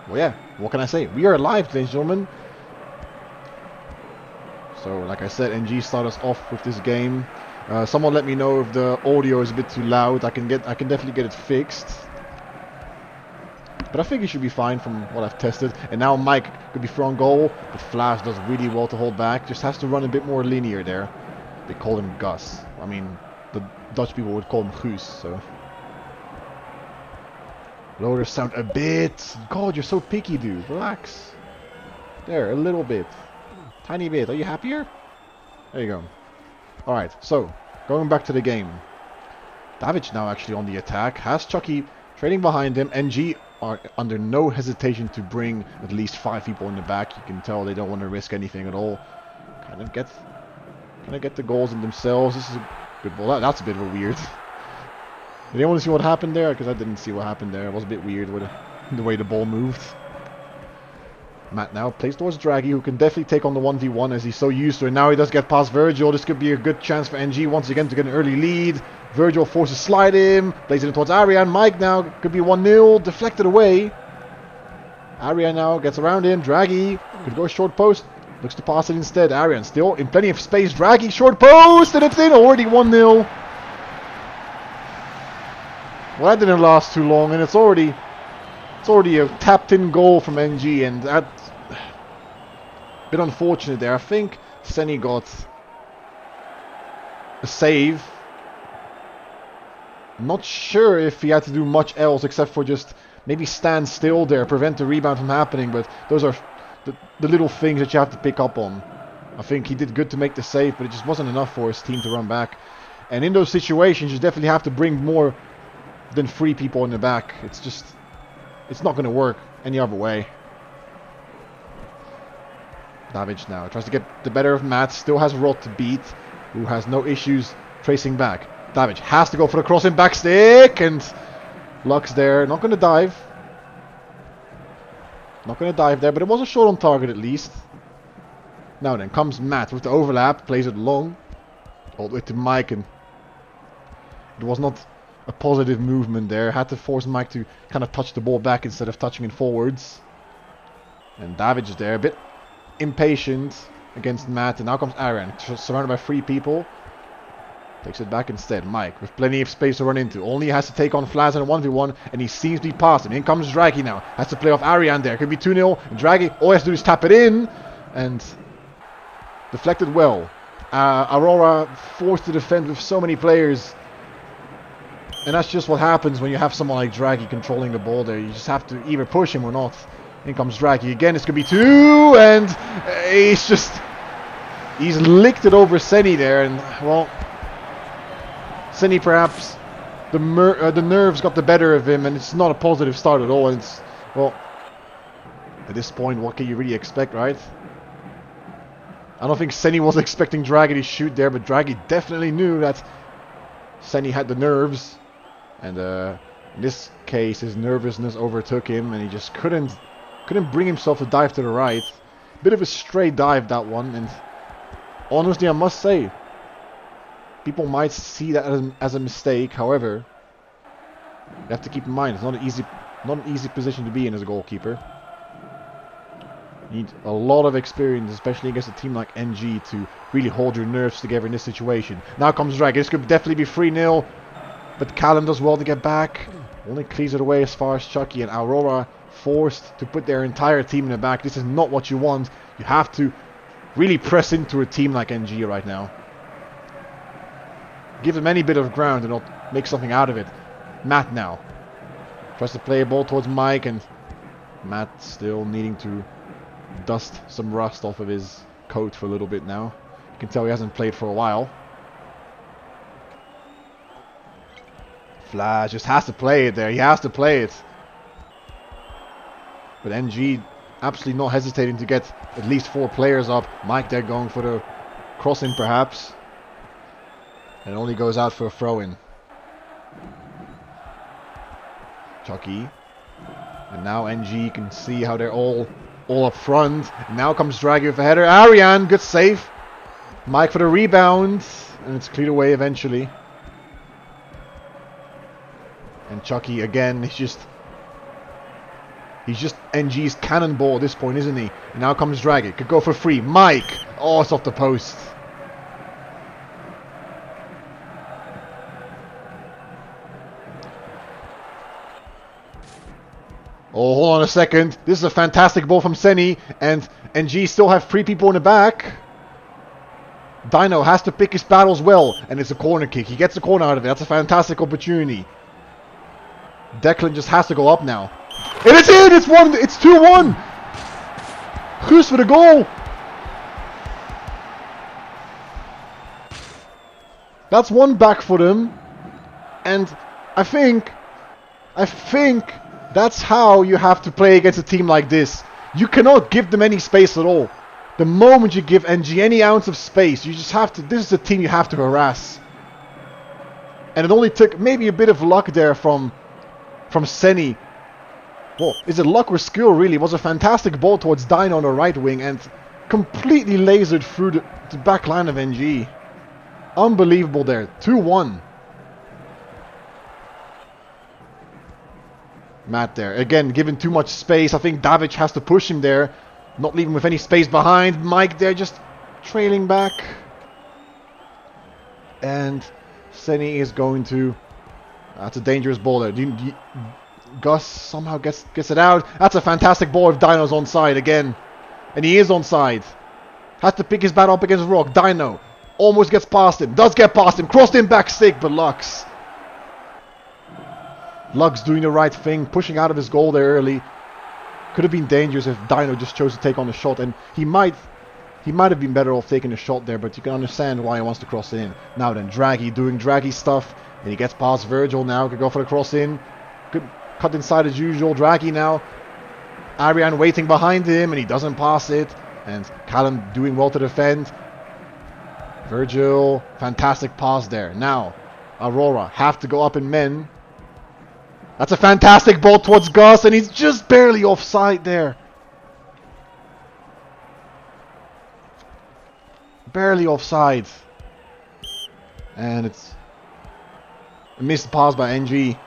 Well, yeah, what can I say? We are alive, ladies and gentlemen. So, like I said, NG started us off with this game. Someone let me know if the audio is a bit too loud. I can definitely get it fixed. But I think it should be fine from what I've tested. And now Mike could be thrown goal. But Flash does really well to hold back. Just has to run a bit more linear there. They call him Gus. I mean, the Dutch people would call him Guus, so... Lower the sound a bit. God, you're so picky, dude. Relax. There, a little bit. Tiny bit. Are you happier? There you go. Alright, so, going back to the game. Davic now actually on the attack. Has Chucky trailing behind him. NG are under no hesitation to bring at least 5 people in the back. You can tell they don't want to risk anything at all. Kind of get the goals in themselves. This is a good ball. That's a bit of a weird. Did anyone want to see what happened there? Because I didn't see what happened there. It was a bit weird with the way the ball moved. Matt now plays towards Draghi, who can definitely take on the 1v1 as he's so used to it. Now he does get past Virgil. This could be a good chance for NG once again to get an early lead. Virgil forces slide him. Plays it in towards Arian. Mike now could be 1-0. Deflected away. Arian now gets around him. Draghi could go short post. Looks to pass it instead. Arian still in plenty of space. Draghi short post. And it's in. Already 1-0. Well, that didn't last too long, and it's already a tapped-in goal from NG, and that's a bit unfortunate there. I think Senny got a save. Not sure if he had to do much else except for just maybe stand still there, prevent the rebound from happening, but those are the little things that you have to pick up on. I think he did good to make the save, but it just wasn't enough for his team to run back. And in those situations, you definitely have to bring more than 3 people in the back. It's not going to work any other way. Davic now tries to get the better of Matt. Still has Rod to beat, who has no issues tracing back. Davic has to go for the crossing back stick, and Luck's there. Not going to dive. Not going to dive there, but it was a shot on target at least. Now then comes Matt with the overlap, plays it long, all the way to Mike, and it was not a positive movement there. Had to force Mike to kind of touch the ball back instead of touching it forwards. And Davic is there, a bit impatient against Matt. And now comes Aaron, surrounded by 3 people. Takes it back instead. Mike with plenty of space to run into. Only has to take on Flaz in a 1v1, and he seems to be past him. In comes Draghi now. Has to play off Arian there. Could be 2-0. And Draghi, all he has to do is tap it in. And deflected well. Aurora forced to defend with so many players. And that's just what happens when you have someone like Draghi controlling the ball there. You just have to either push him or not. In comes Draghi again. This could be 2, and he's licked it over Senny there, and well, Senny perhaps the nerves got the better of him, and it's not a positive start at all. And it's, well, at this point, what can you really expect, right? I don't think Senny was expecting Draghi to shoot there, but Draghi definitely knew that Senny had the nerves. And in this case, his nervousness overtook him, and he just couldn't bring himself to dive to the right. Bit of a stray dive, that one, and honestly, I must say, people might see that as a mistake. However, you have to keep in mind it's not an easy position to be in as a goalkeeper. You need a lot of experience, especially against a team like NG, to really hold your nerves together in this situation. Now comes Draghi. This could definitely be 3-0. But Callum does well to get back. Only clears it away as far as Chucky, and Aurora forced to put their entire team in the back. This is not what you want. You have to really press into a team like NG right now. Give them any bit of ground and they'll make something out of it. Matt now tries to play a ball towards Mike, and Matt still needing to dust some rust off of his coat for a little bit now. You can tell he hasn't played for a while. Flash just has to play it there. He has to play it. But NG absolutely not hesitating to get at least 4 players up. Mike there going for the crossing perhaps. And it only goes out for a throw-in. Chucky. And now NG can see how they're all up front. And now comes Draghi with a header. Arian, good save. Mike for the rebound. And it's cleared away eventually. And Chucky again, he's He's just NG's cannonball at this point, isn't he? And now comes Draghi. Could go for free. Mike. Oh, it's off the post. Oh, hold on a second. This is a fantastic ball from Seni. And NG still have 3 people in the back. Dino has to pick his battles well. And it's a corner kick. He gets the corner out of it. That's a fantastic opportunity. Declan just has to go up now. And it's in! It's 2-1! Guus for the goal! That's one back for them. And I think that's how you have to play against a team like this. You cannot give them any space at all. The moment you give NG any ounce of space, you just have to... This is a team you have to harass. And it only took maybe a bit of luck there from Seni. Well, is it luck or skill really? It was a fantastic ball towards Dino on the right wing and completely lasered through the back line of NG. Unbelievable there. 2-1. Matt there. Again, given too much space. I think Davic has to push him there. Not leaving with any space behind. Mike there just trailing back. And Seni is going to... That's a dangerous ball there. Guus somehow gets it out. That's a fantastic ball if Dino's onside again. And he is onside. Has to pick his bat up against Rock. Dino almost gets past him. Does get past him. Crossed him back stick, but Lux doing the right thing. Pushing out of his goal there early. Could have been dangerous if Dino just chose to take on the shot. And he might have been better off taking the shot there. But you can understand why he wants to cross in. Now then, Draghi doing Draghi stuff. And he gets past Virgil now. Could go for the cross in. Good cut inside as usual. Draghi now. Arian waiting behind him. And he doesn't pass it. And Callum doing well to defend. Virgil. Fantastic pass there. Now, Aurora have to go up in men. That's a fantastic ball towards Guus. And he's just barely offside there. Barely offside. And it's a missed pass by NG.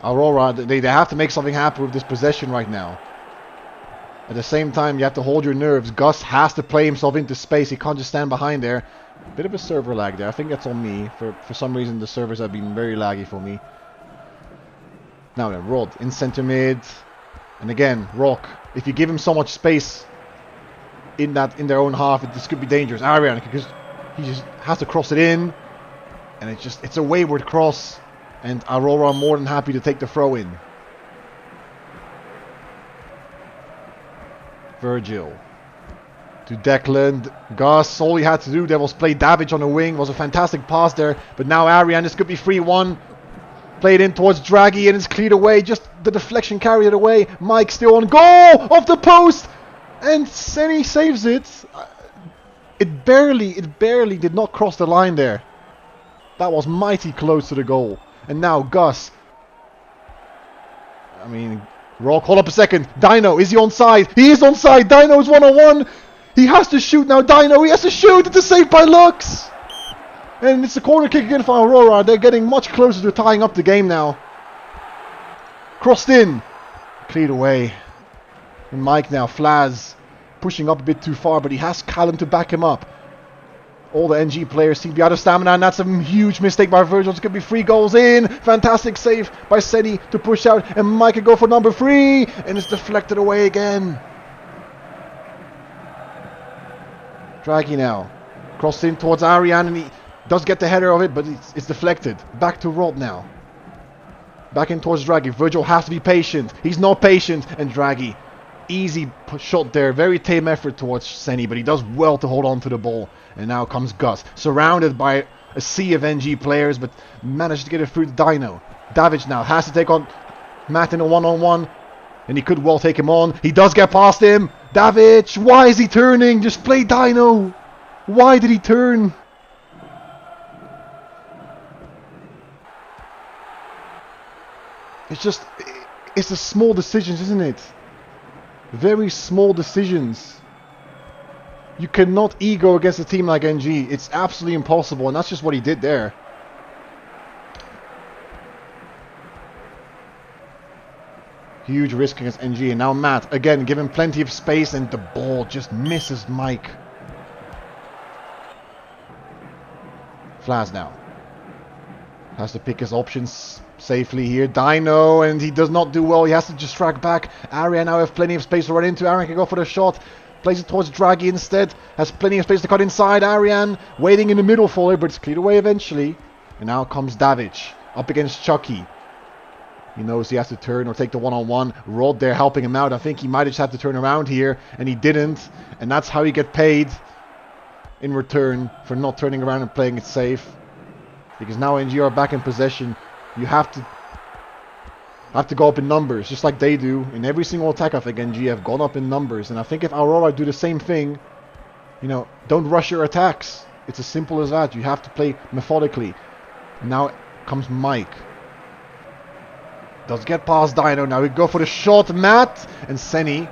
Aurora, they have to make something happen with this possession right now. At the same time, you have to hold your nerves. Guus has to play himself into space. He can't just stand behind there. Bit of a server lag there. I think that's on me. For some reason, the servers have been very laggy for me. Now then, Rod in center mid. And again, Rock. If you give him so much space in their own half, this could be dangerous. Arian, because he just has to cross it in. And it's a wayward cross. And Aurora more than happy to take the throw in. Virgil. To Declan. Guus, all he had to do there was play Davic on the wing. It was a fantastic pass there. But now Arian, this could be 3-1. Played in towards Draghi and it's cleared away. Just the deflection carried it away. Mike still on goal! Off the post! And Seni saves it. It barely did not cross the line there. That was mighty close to the goal. And now Guus. I mean, Rock, hold up a second. Dino, is he onside? He is onside. Dino is 1-on-1. He has to shoot now. Dino, he has to shoot. It's a save by Lux. And it's a corner kick again for Aurora. They're getting much closer to tying up the game now. Crossed in. Cleared away. And Mike now, Flaz, pushing up a bit too far, but he has Callum to back him up. All the NG players seem to be out of stamina, and that's a huge mistake by Virgil. It's going to be 3 goals in. Fantastic save by Seni to push out, and Mike can go for number 3, and it's deflected away again. Draghi now. Crossed in towards Arian, and he does get the header of it, but it's deflected. Back to Rod now. Back in towards Draghi. Virgil has to be patient. He's not patient, and Draghi. Easy shot there. Very tame effort towards Seni, but he does well to hold on to the ball. And now comes Guus, surrounded by a sea of NG players, but managed to get it through to Dino. Davic now has to take on Matt in a 1-on-1, and he could well take him on. He does get past him. Davic, why is he turning? Just play Dino. Why did he turn? It's the small decisions, isn't it? Very small decisions. You cannot ego against a team like NG. It's absolutely impossible, and that's just what he did there. Huge risk against NG. And now Matt, again, given plenty of space, and the ball just misses Mike. Flaz now. Has to pick his options safely here. Dino, and he does not do well. He has to just track back. Arian now have plenty of space to run into. Arian can go for the shot. Plays it towards Draghi instead. Has plenty of space to cut inside. Arian waiting in the middle for it, but it's cleared away eventually. And now comes Davic up against Chucky. He knows he has to turn or take the one-on-one. Rod there helping him out. I think he might have just had to turn around here, and he didn't. And that's how he get paid in return for not turning around and playing it safe. Because now NG are back in possession. You have to go up in numbers, just like they do. In every single attack, I think NG have gone up in numbers. And I think if Aurora do the same thing, you know, don't rush your attacks. It's as simple as that. You have to play methodically. Now comes Mike. Does get past Dino. Now we go for the shot, Matt. And Senny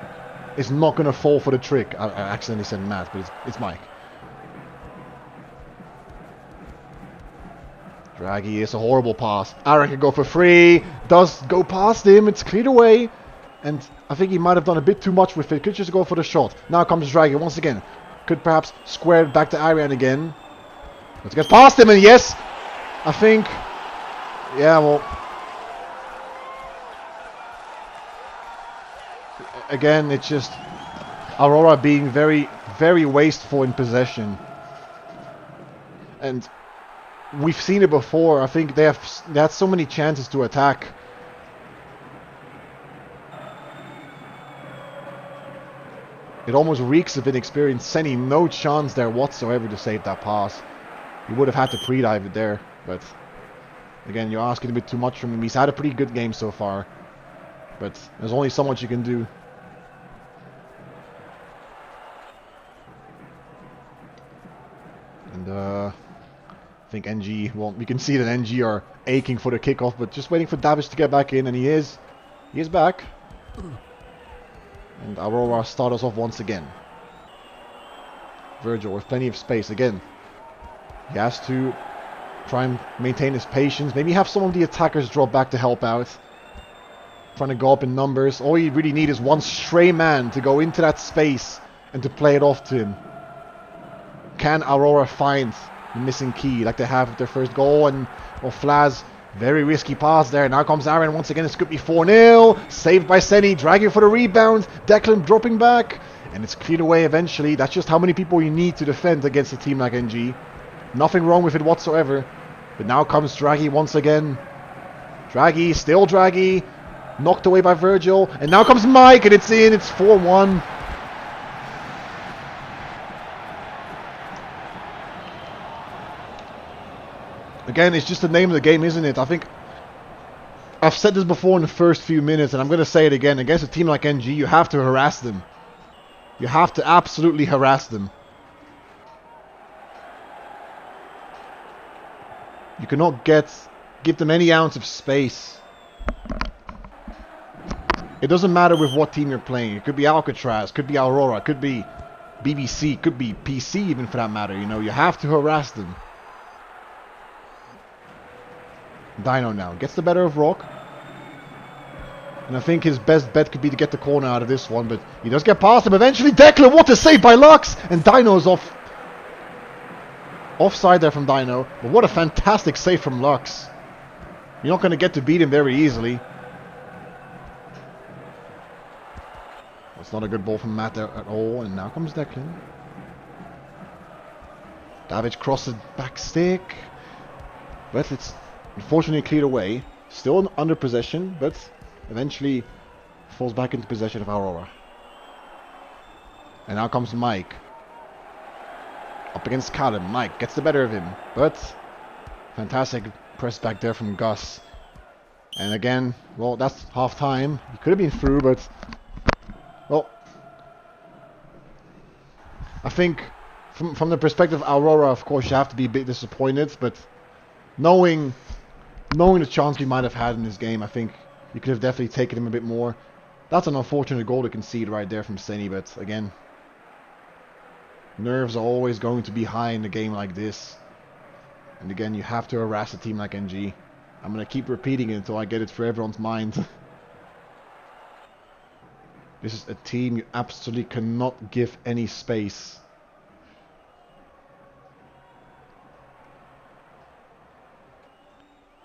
is not going to fall for the trick. I accidentally said Matt, but it's Mike. Draghi is a horrible pass. Aaron can go for free. Does go past him. It's cleared away. And I think he might have done a bit too much with it. Could just go for the shot. Now comes Draghi once again. Could perhaps square it back to Arian again. Let's get past him. And yes, I think... Yeah, well... Again, it's just Aurora being very, very wasteful in possession. And we've seen it before. I think they had so many chances to attack. It almost reeks of inexperience. Senny, no chance there whatsoever to save that pass. He would have had to pre-dive it there. But again, you're asking a bit too much from him. He's had a pretty good game so far. But there's only so much you can do. And I think NG, well, we can see that NG are aching for the kickoff, but just waiting for Davish to get back in, and he is back. And Aurora start us off once again. Virgil with plenty of space again. He has to try and maintain his patience. Maybe have some of the attackers drop back to help out. Trying to go up in numbers. All you really need is one stray man to go into that space and to play it off to him. Can Aurora find the missing key like they have with their first goal? And well, Flaz, very risky pass there. Now comes Aaron once again. It's could be 4-0. Saved by Senny. Dragging for the rebound. Declan dropping back. And it's cleared away eventually. That's just how many people you need to defend against a team like NG. Nothing wrong with it whatsoever. But now comes Draghi once again. Draghi, still Draghi. Knocked away by Virgil. And now comes Mike, and it's in. It's 4-1. Again, it's just the name of the game, isn't it? I think I've said this before in the first few minutes, and I'm going to say it again. Against a team like NG, you have to harass them. You have to absolutely harass them. You cannot give them any ounce of space. It doesn't matter with what team you're playing. It could be Alcatraz, could be Aurora, could be BBC, could be PC even for that matter. You know, you have to harass them. Dino now gets the better of Rock. And I think his best bet could be to get the corner out of this one, but he does get past him eventually. Declan, what a save by Lux! And Dino's offside there from Dino. But what a fantastic save from Lux. You're not going to get to beat him very easily. That's not a good ball from Matt there at all. And now comes Declan. David crosses back stick. But it's unfortunately cleared away. Still under possession, but eventually falls back into possession of Aurora. And now comes Mike. Up against Callum. Mike gets the better of him. But fantastic press back there from Gus. And again, well, that's half time. He could have been through, but well, I think from the perspective of Aurora, of course, you have to be a bit disappointed, but knowing the chance we might have had in this game, I think you could have definitely taken him a bit more. That's an unfortunate goal to concede right there from Senny, but again, nerves are always going to be high in a game like this. And again, you have to harass a team like NG. I'm going to keep repeating it until I get it for everyone's mind. This is a team you absolutely cannot give any space.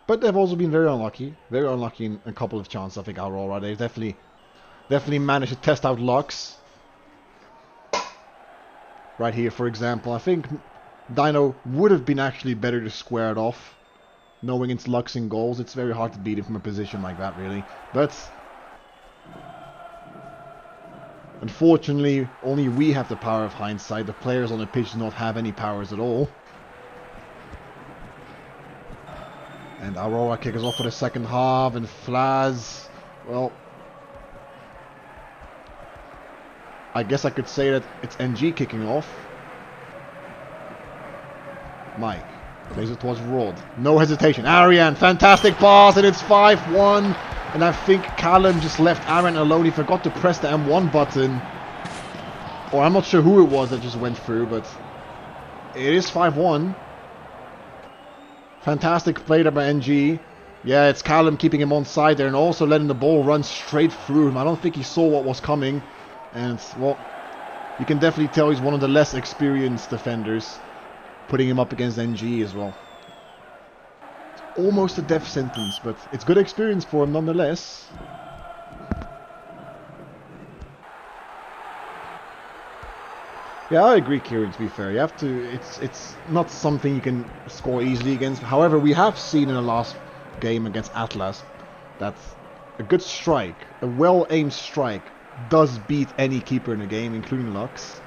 But they've also been very unlucky. Very unlucky in a couple of chances, I think, Aurora. They've definitely managed to test out lucks. Right here, for example. I think Dino would have been actually better to square it off. Knowing it's lucks and goals, it's very hard to beat him from a position like that, really. But unfortunately, only we have the power of hindsight. The players on the pitch do not have any powers at all. And Aurora kicks us off for the second half, and Flaz, well, I guess I could say that it's NG kicking off. Mike plays it towards Rod. No hesitation. Arian, fantastic pass, and it's 5-1. And I think Callum just left Arian alone. He forgot to press the M1 button. Or I'm not sure who it was that just went through, but it is 5-1. Fantastic play there by NG. Yeah, it's Callum keeping him on side there and also letting the ball run straight through him. I don't think he saw what was coming. And, well, you can definitely tell he's one of the less experienced defenders. Putting him up against NG as well. It's almost a death sentence, but it's good experience for him nonetheless. Yeah, I agree, Kieran, to be fair. You have to, it's not something you can score easily against. However, we have seen in the last game against Atlas that a good strike, a well-aimed strike, does beat any keeper in the game, including Lux.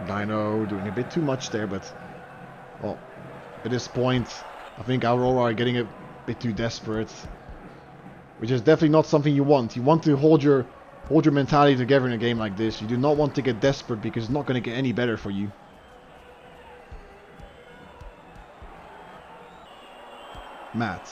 Dino doing a bit too much there, but well, at this point, I think Aurora are getting a bit too desperate, which is definitely not something you want. You want to hold your mentality together in a game like this. You do not want to get desperate because it's not going to get any better for you. Matt.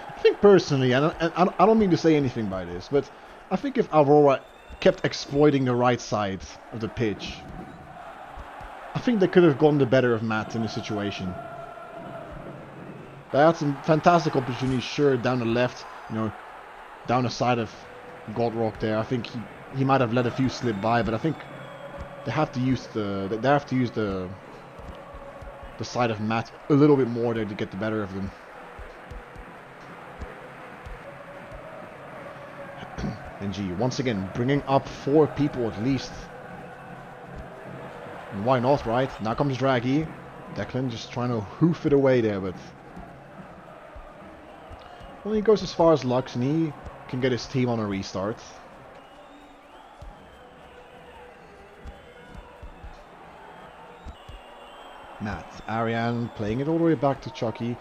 I think personally, and I don't mean to say anything by this, but I think if Aurora kept exploiting the right side of the pitch, I think they could have gotten the better of Matt in the situation. They had some fantastic opportunities, sure, down the left, you know, down the side of Godrock there. I think he might have let a few slip by, but I think they have to use the side of Matt a little bit more there to get the better of them. NG once again bringing up 4 people at least. And why not, right? Now comes Draghi. Declan just trying to hoof it away there, but well, he goes as far as Lux and he can get his team on a restart. Matt, Ariane playing it all the way back to Chucky.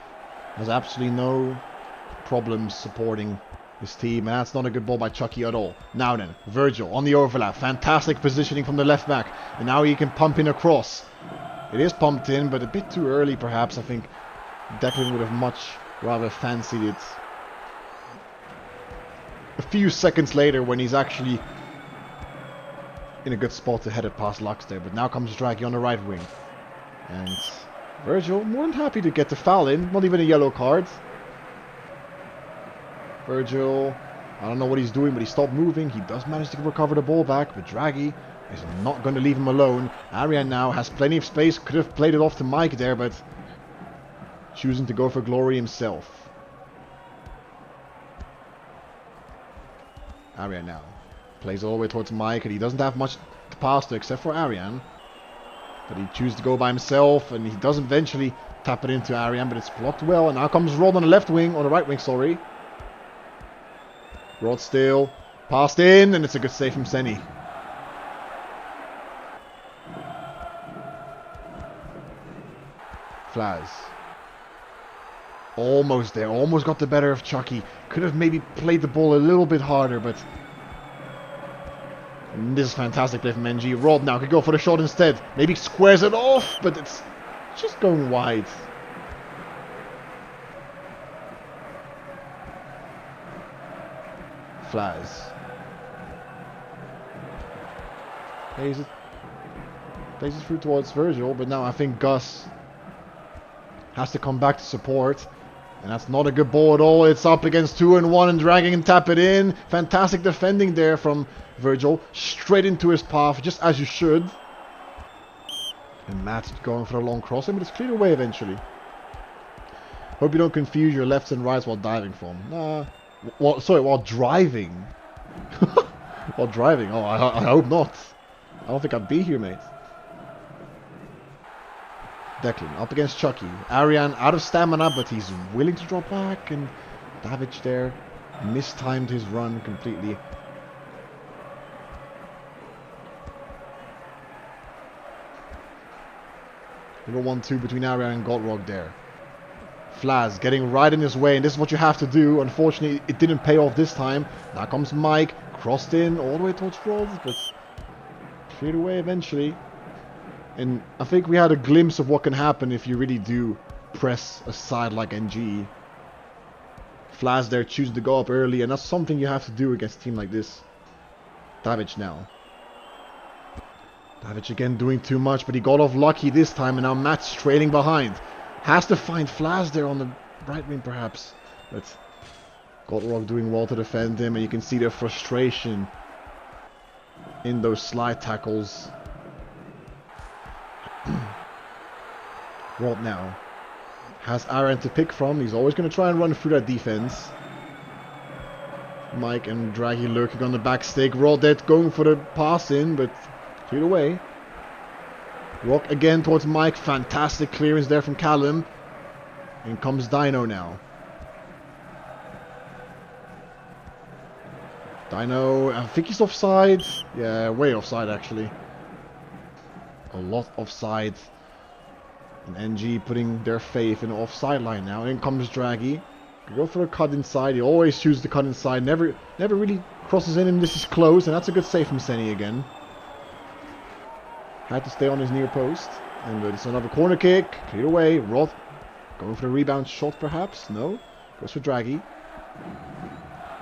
Has absolutely no problems supporting his team, and that's not a good ball by Chucky at all. Now then, Virgil on the overlap. Fantastic positioning from the left back. And now he can pump in a cross. It is pumped in, but a bit too early perhaps. I think Declan would have much rather fancied it a few seconds later when he's actually in a good spot to head it past Lux there. But now comes Draghi on the right wing. And Virgil more than happy to get the foul in. Not even a yellow card. Virgil, I don't know what he's doing, but he stopped moving. He does manage to recover the ball back, but Draghi is not going to leave him alone. Arian now has plenty of space. Could have played it off to Mike there, but choosing to go for glory himself. Arian now plays all the way towards Mike, and he doesn't have much to pass to except for Arian. But he chooses to go by himself, and he does eventually tap it into Arian, but it's blocked well. And now comes Rod on the left wing, on the right wing, sorry. Rod still passed in, and it's a good save from Senny. Flaz. Almost there, almost got the better of Chucky. Could have maybe played the ball a little bit harder, but and this is fantastic play from NG. Rod now could go for the shot instead. Maybe squares it off, but it's just going wide. Flaz. Plays it through towards Virgil, but now I think Gus has to come back to support. And that's not a good ball at all. It's up against 2 and 1 and dragging and tap it in. Fantastic defending there from Virgil. Straight into his path, just as you should. And Matt's going for a long crossing, but it's cleared away eventually. Hope you don't confuse your lefts and rights while diving from. While driving. While driving. Oh, I hope not. I don't think I'd be here, mate. Declan up against Chucky. Arian out of stamina, but he's willing to drop back. And Davic there mistimed his run completely. Little 1-2 between Arian and Godrog there. Flaz getting right in his way, and this is what you have to do. Unfortunately, it didn't pay off this time. Now comes Mike, crossed in all the way towards Rod, but cleared away eventually. And I think we had a glimpse of what can happen if you really do press a side like NG. Flaz there choosing to go up early, and that's something you have to do against a team like this. Davic now. Davic again doing too much, but he got off lucky this time, and now Matt's trailing behind. Has to find Flaz there on the right wing perhaps. But Godrog doing well to defend him, and you can see their frustration in those slide tackles. Rod now has Aaron to pick from. He's always going to try and run through that defense. Mike and Draghi lurking on the back stick. Rod there going for the pass in, but cleared away. Rock again towards Mike. Fantastic clearance there from Callum. In comes Dino now. Dino, I think he's offside. Yeah, way offside actually. A lot offside. And NG putting their faith in the offside line now. In comes Draghi. Go for a cut inside. He always chooses the cut inside. Never really crosses in, and this is close. And that's a good save from Senny again. Had to stay on his near post. And it's another corner kick. Cleared away. Roth going for the rebound shot perhaps. No. Goes for Draghi.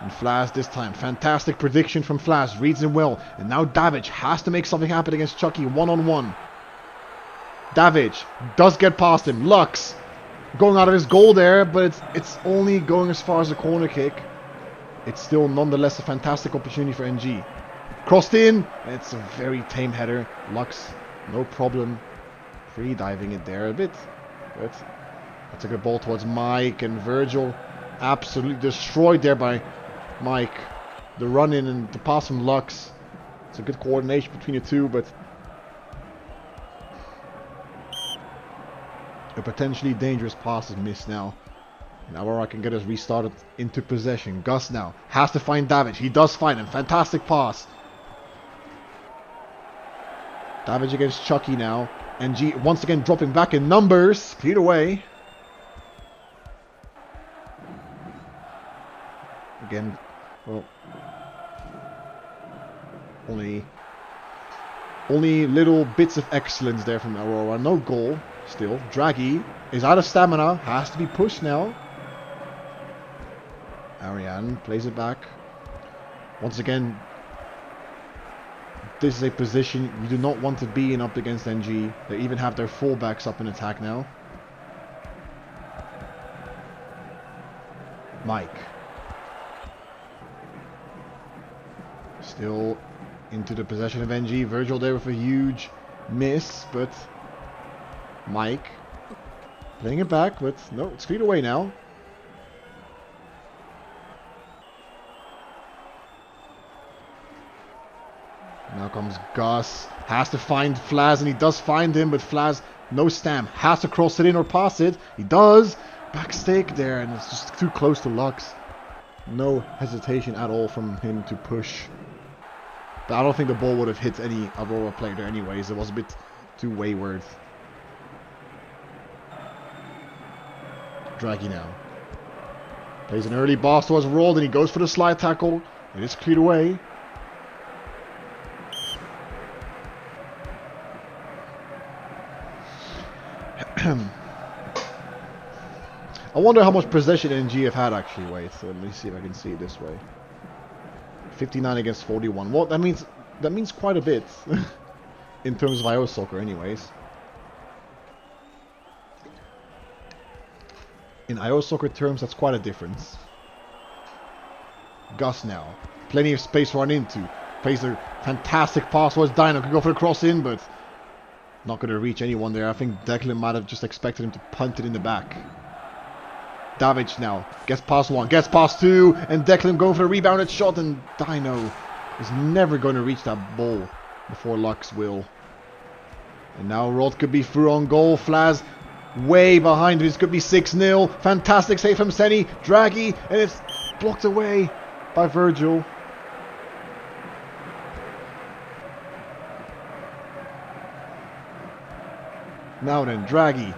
And Flaz this time. Fantastic prediction from Flaz. Reads him well. And now Davic has to make something happen against Chucky. One-on-one. Davic does get past him. Lux going out of his goal there, but it's only going as far as a corner kick. It's still nonetheless a fantastic opportunity for NG. Crossed in. It's a very tame header. Lux, no problem. Free diving it there a bit. But that's a good ball towards Mike, and Virgil absolutely destroyed there by Mike. The run in and the pass from Lux. It's a good coordination between the two, but a potentially dangerous pass is missed now. And Aurora can get us restarted into possession. Gus now has to find Davic. He does find him. Fantastic pass. Davic against Chucky now. NG once again dropping back in numbers. Cleared away. Again, well, only little bits of excellence there from Aurora. No goal. Still, Draghi is out of stamina. Has to be pushed now. Ariane plays it back. Once again, this is a position you do not want to be in up against NG. They even have their fullbacks up in attack now. Mike. Still into the possession of NG. Virgil there with a huge miss, but Mike playing it back, but no, it's cleared away now. Now comes Gus. Has to find Flaz, and he does find him, but Flaz, no stamp. Has to cross it in or pass it. He does. Back stick there, and it's just too close to Lux. No hesitation at all from him to push. But I don't think the ball would have hit any Aurora player there anyways. It was a bit too wayward. Draghi now. Plays an early pass towards Rold, and he goes for the slide tackle. It is cleared away. I wonder how much possession NG have had actually. Wait, so let me see if I can see it this way. 59 against 41. Well, that means quite a bit in terms of IOSoccer anyways. In IOSoccer terms, that's quite a difference. Gus now. Plenty of space to run into. Plays a fantastic pass towards Dino. Could go for the cross in, but not going to reach anyone there. I think Declan might have just expected him to punt it in the back. Davic now. Gets past one. Gets past two. And Declan going for a rebounded shot. And Dino is never going to reach that ball before Lux will. And now Rod could be through on goal. Flaz way behind. This could be 6-0. Fantastic save from Senny. Draghi. And it's blocked away by Virgil. Now then, Draghi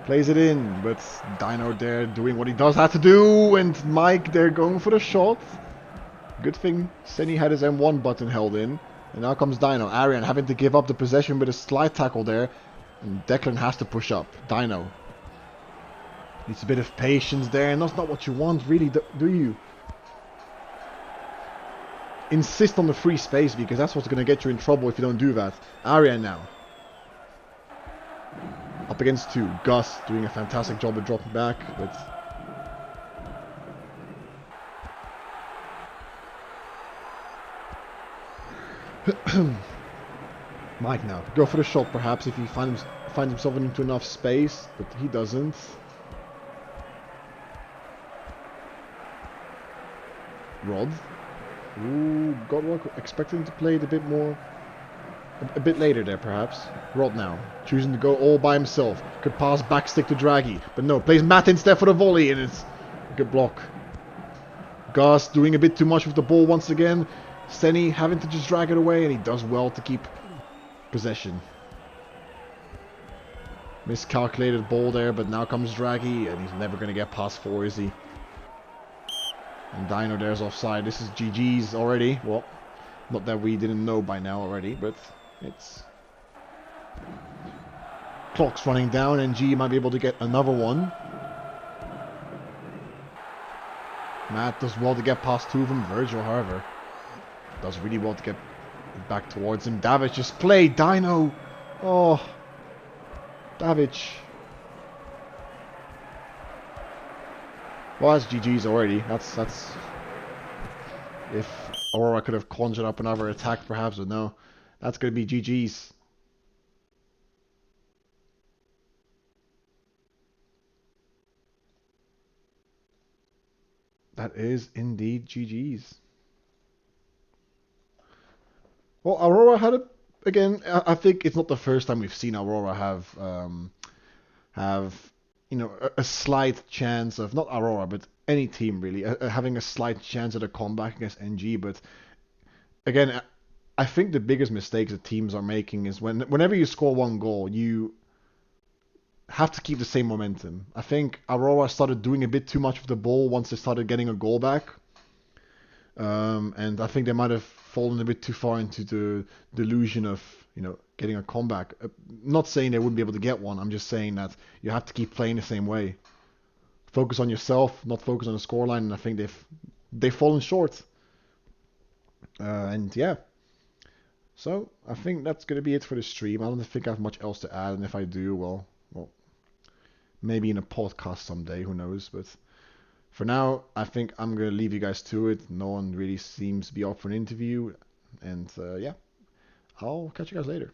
plays it in, but Dino there doing what he does have to do, and Mike there going for the shot. Good thing Senny had his M1 button held in, and now comes Dino. Arian having to give up the possession with a slide tackle there, and Declan has to push up. Dino needs a bit of patience there, and that's not what you want, really, do you? Insist on the free space, because that's what's going to get you in trouble if you don't do that. Arian now. Up against two. Gus doing a fantastic job of dropping back, but Mike now. Go for the shot perhaps if he finds himself into enough space, but he doesn't. Rod. Ooh, Godwalk expecting to play it a bit more. A bit later there, perhaps. Rod now, choosing to go all by himself. Could pass back stick to Draghi, but no, plays Matt instead for the volley, and it's a good block. Gus doing a bit too much with the ball once again. Senny having to just drag it away, and he does well to keep possession. Miscalculated ball there, but now comes Draghi, and he's never going to get past 4, is he? And Dino there's offside. This is GG's already. Well, not that we didn't know by now already, but it's... Clock's running down, and G might be able to get another one. Matt does well to get past two of them. Virgil, however, does really well to get back towards him. Davic just played. Dino. Oh. Davic. Well, that's GG's already. That's... If Aurora could have conjured up another attack, perhaps, but no. That's going to be GG's. That is indeed GG's. Well, Aurora had again, I think it's not the first time we've seen Aurora have you know, a slight chance of, not Aurora, but any team really, having a slight chance at a comeback against NG. But again, I think the biggest mistakes that teams are making is whenever you score one goal, you have to keep the same momentum. I think Aurora started doing a bit too much with the ball once they started getting a goal back. And I think they might have fallen a bit too far into the delusion of, you know, getting a comeback. Not saying they wouldn't be able to get one. I'm just saying that you have to keep playing the same way. Focus on yourself, not focus on the scoreline. And I think they've fallen short. And yeah. So I think that's going to be it for the stream. I don't think I have much else to add. And if I do, well, maybe in a podcast someday. Who knows? But for now, I think I'm going to leave you guys to it. No one really seems to be up for an interview. And yeah, I'll catch you guys later.